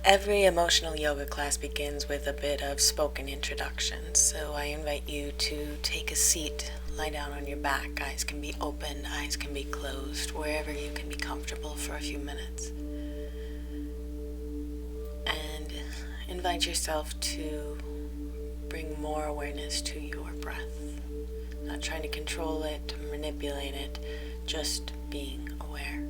Every emotional yoga class begins with a bit of spoken introduction, so I invite you to take a seat, lie down on your back. Eyes can be open, eyes can be closed, wherever you can be comfortable for a few minutes. And invite yourself to bring more awareness to your breath. Not trying to control it, manipulate it, just being aware.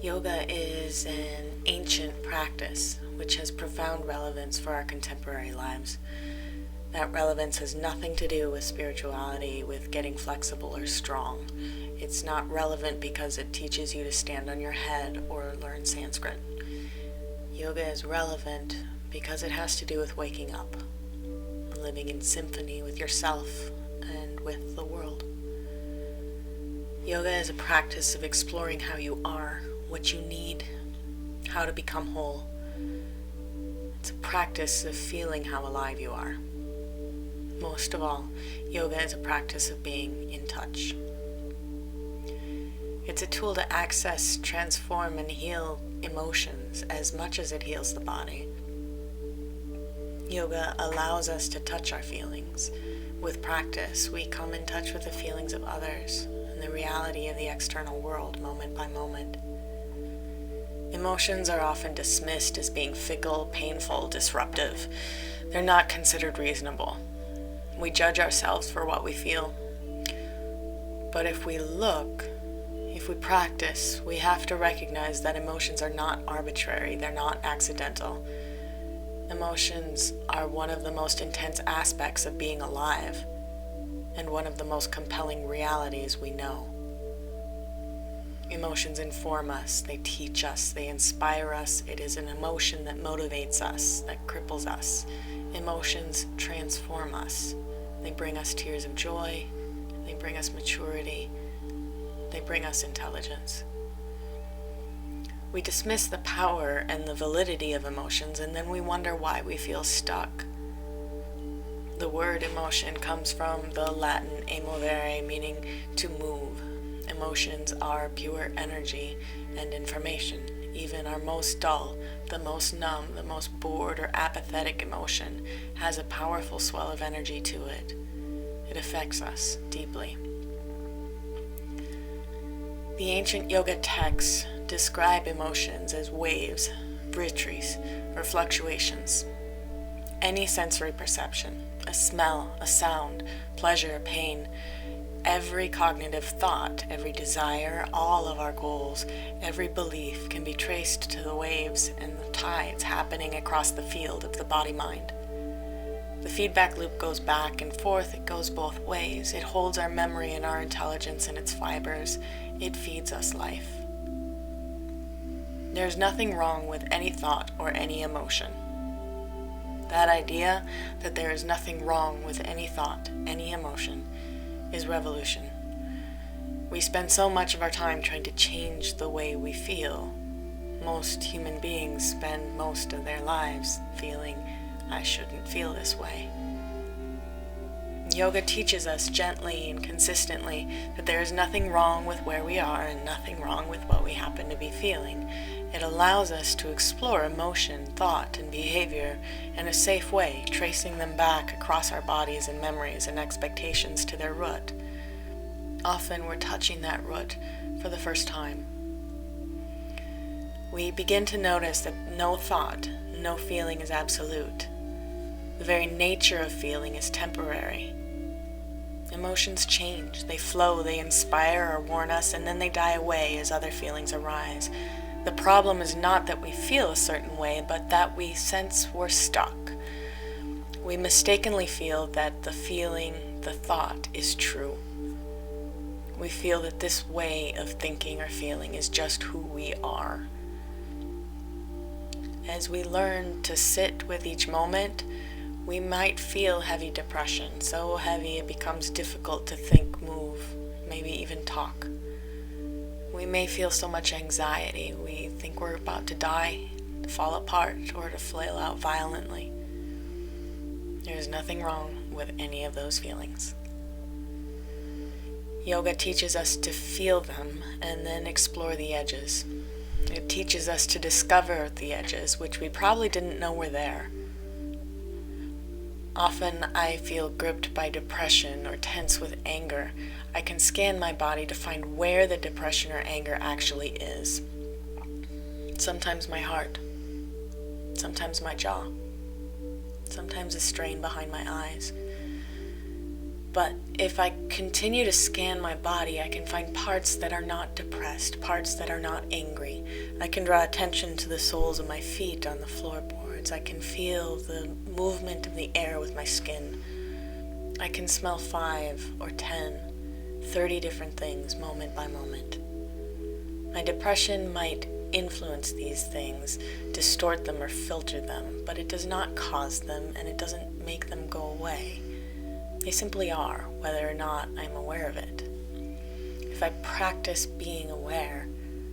Yoga is an ancient practice which has profound relevance for our contemporary lives. That relevance has nothing to do with spirituality, with getting flexible or strong. It's not relevant because it teaches you to stand on your head or learn Sanskrit. Yoga is relevant because it has to do with waking up, living in symphony with yourself and with the world. Yoga is a practice of exploring how you are, what you need, how to become whole. It's a practice of feeling how alive you are. Most of all, yoga is a practice of being in touch. It's a tool to access, transform, and heal emotions as much as it heals the body. Yoga allows us to touch our feelings. With practice, we come in touch with the feelings of others and the reality of the external world moment by moment. Emotions are often dismissed as being fickle, painful, disruptive. They're not considered reasonable. We judge ourselves for what we feel. But if we practice, we have to recognize that emotions are not arbitrary, they're not accidental. Emotions are one of the most intense aspects of being alive, and one of the most compelling realities we know. Emotions inform us, they teach us, they inspire us. It is an emotion that motivates us, that cripples us. Emotions transform us. They bring us tears of joy, they bring us maturity, they bring us intelligence. We dismiss the power and the validity of emotions, and then we wonder why we feel stuck. The word emotion comes from the Latin emovere, meaning to move. Emotions are pure energy and information. Even our most dull, the most numb, the most bored or apathetic emotion has a powerful swell of energy to it. It affects us deeply. The ancient yoga texts describe emotions as waves, vritris, or fluctuations. Any sensory perception, a smell, a sound, pleasure, pain, every cognitive thought, every desire, all of our goals, every belief can be traced to the waves and the tides happening across the field of the body-mind. The feedback loop goes back and forth, it goes both ways. It holds our memory and our intelligence in its fibers. It feeds us life. There's nothing wrong with any thought or any emotion. That idea that there is nothing wrong with any thought, any emotion, is revolution. We spend so much of our time trying to change the way we feel. Most human beings spend most of their lives feeling, I shouldn't feel this way. Yoga teaches us gently and consistently that there is nothing wrong with where we are and nothing wrong with what we happen to be feeling. It allows us to explore emotion, thought, and behavior in a safe way, tracing them back across our bodies and memories and expectations to their root. Often we're touching that root for the first time. We begin to notice that no thought, no feeling is absolute. The very nature of feeling is temporary. Emotions change, they flow, they inspire or warn us, and then they die away as other feelings arise. The problem is not that we feel a certain way, but that we sense we're stuck. We mistakenly feel that the feeling, the thought, is true. We feel that this way of thinking or feeling is just who we are. As we learn to sit with each moment, we might feel heavy depression, so heavy it becomes difficult to think, move, maybe even talk. We may feel so much anxiety, we think we're about to die, to fall apart, or to flail out violently. There is nothing wrong with any of those feelings. Yoga teaches us to feel them and then explore the edges. It teaches us to discover the edges, which we probably didn't know were there. Often I feel gripped by depression or tense with anger. I can scan my body to find where the depression or anger actually is. Sometimes my heart, sometimes my jaw, sometimes a strain behind my eyes. But if I continue to scan my body, I can find parts that are not depressed, parts that are not angry. I can draw attention to the soles of my feet on the floorboards. I can feel the movement of the air with my skin. I can smell 5 or 10, 30 different things moment by moment. My depression might influence these things, distort them or filter them, but it does not cause them and it doesn't make them go away. They simply are, whether or not I'm aware of it. If I practice being aware,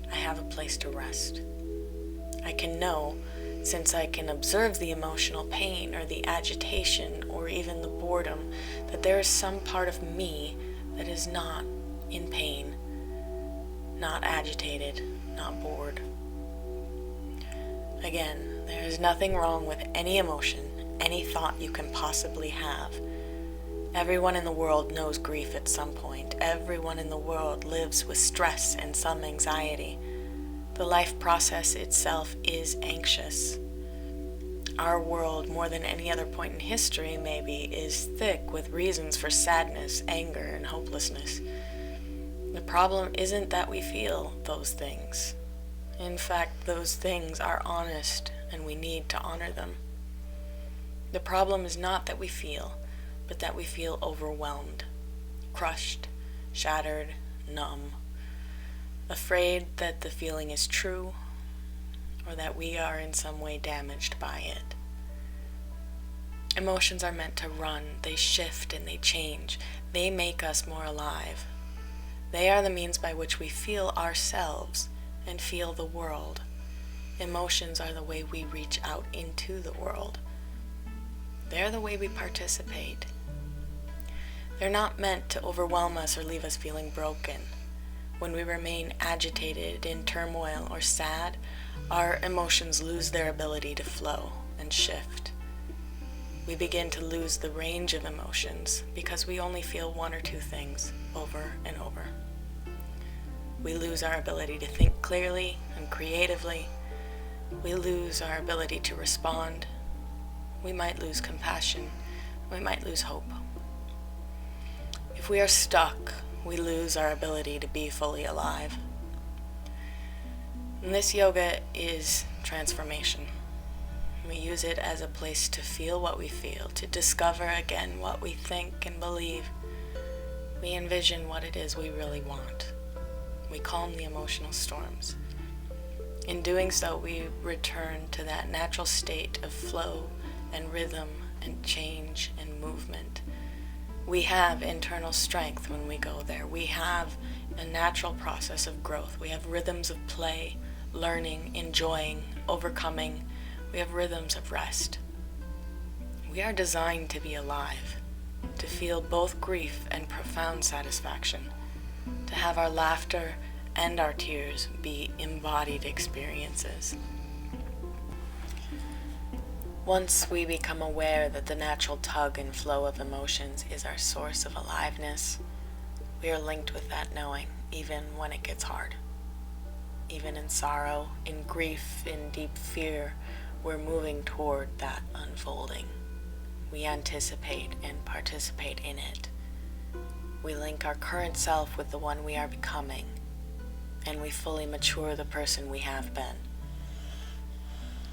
I have a place to rest. I can know, since I can observe the emotional pain or the agitation or even the boredom, that there is some part of me that is not in pain, not agitated, not bored. Again, there is nothing wrong with any emotion, any thought you can possibly have. Everyone in the world knows grief at some point. Everyone in the world lives with stress and some anxiety. The life process itself is anxious. Our world, more than any other point in history maybe, is thick with reasons for sadness, anger, and hopelessness. The problem isn't that we feel those things. In fact, those things are honest and we need to honor them. The problem is not that we feel, but that we feel overwhelmed, crushed, shattered, numb, afraid that the feeling is true or that we are in some way damaged by it. Emotions are meant to run, they shift and they change. They make us more alive. They are the means by which we feel ourselves and feel the world. Emotions are the way we reach out into the world. They're the way we participate. They're not meant to overwhelm us or leave us feeling broken. When we remain agitated, in turmoil, or sad, our emotions lose their ability to flow and shift. We begin to lose the range of emotions because we only feel one or two things over and over. We lose our ability to think clearly and creatively. We lose our ability to respond. We might lose compassion. We might lose hope. If we are stuck, we lose our ability to be fully alive. And this yoga is transformation. We use it as a place to feel what we feel, to discover again what we think and believe. We envision what it is we really want. We calm the emotional storms. In doing so, we return to that natural state of flow and rhythm and change and movement. We have internal strength when we go there. We have a natural process of growth. We have rhythms of play, learning, enjoying, overcoming. We have rhythms of rest. We are designed to be alive, to feel both grief and profound satisfaction, to have our laughter and our tears be embodied experiences. Once we become aware that the natural tug and flow of emotions is our source of aliveness, we are linked with that knowing, even when it gets hard. Even in sorrow, in grief, in deep fear, we're moving toward that unfolding. We anticipate and participate in it. We link our current self with the one we are becoming, and we fully mature the person we have been.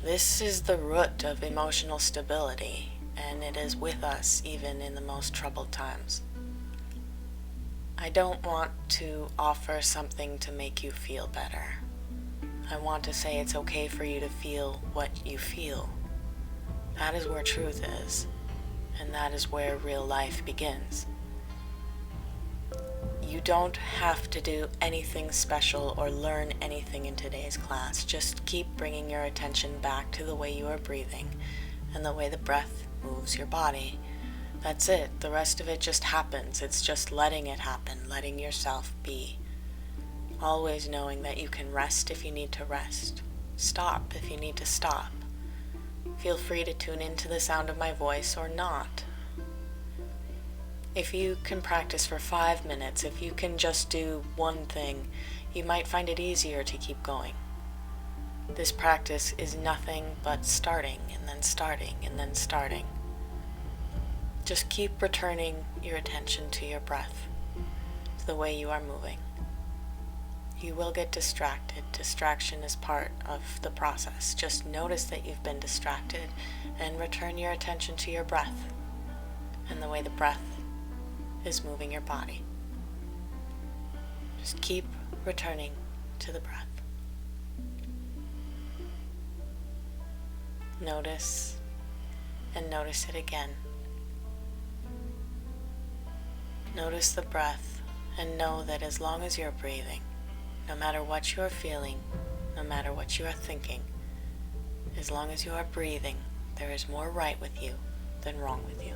This is the root of emotional stability, and it is with us even in the most troubled times. I don't want to offer something to make you feel better. I want to say it's okay for you to feel what you feel. That is where truth is, and that is where real life begins. You don't have to do anything special or learn anything in today's class. Just keep bringing your attention back to the way you are breathing and the way the breath moves your body. That's it. The rest of it just happens. It's just letting it happen, letting yourself be. always knowing that you can rest if you need to rest, stop if you need to stop. Feel free to tune into the sound of my voice or not. If you can practice for 5 minutes, if you can just do one thing, you might find it easier to keep going. This practice is nothing but starting and then starting and then starting. Just keep returning your attention to your breath, to the way you are moving. You will get distracted. Distraction is part of the process. Just notice that you've been distracted and return your attention to your breath and the way the breath is moving your body. Just keep returning to the breath. Notice and notice it again. Notice the breath and know that as long as you're breathing, no matter what you are feeling, no matter what you are thinking, as long as you are breathing, there is more right with you than wrong with you.